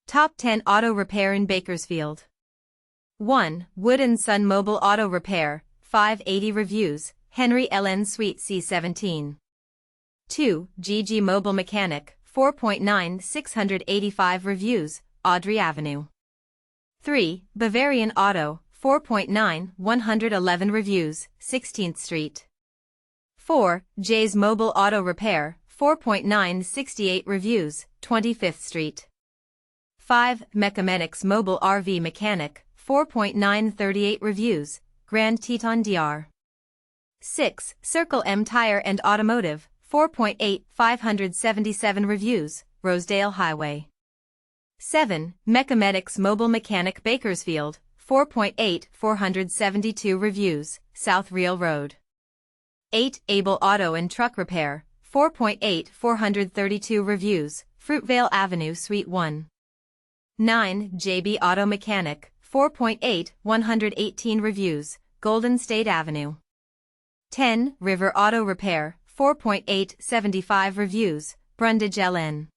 Top 10 Auto Repair in Bakersfield. 1. Wood & Son Mobile Auto Repair, 580 reviews, Henry Ln Suite C17. 2. G.G.mobile Mechanic, 4.9 685 reviews, Audrey Ave. 3. Bavarian Auto, 4.9 111 reviews, 16th Street. 4. G.G.mobile Auto Repair, 4.9 68 reviews, 25th Street. 5. MechaMedix Mobile RV Mechanic, 4.9 38 reviews, Grand Teton Dr. 6. Circle M Tire and Automotive, 4.8 577 reviews, Rosedale Highway. 7. MechaMedix Mobile Mechanic Bakersfield, 4.8 472 reviews, South Real Road. 8. Able Auto and Truck Repair, 4.8 432 reviews, Fruitvale Avenue Suite 1. 9. JB Auto Mechanic, 4.8 118 reviews, Golden State Avenue. 10. River Auto Repair, 4.8 75 reviews, Brundage Ln.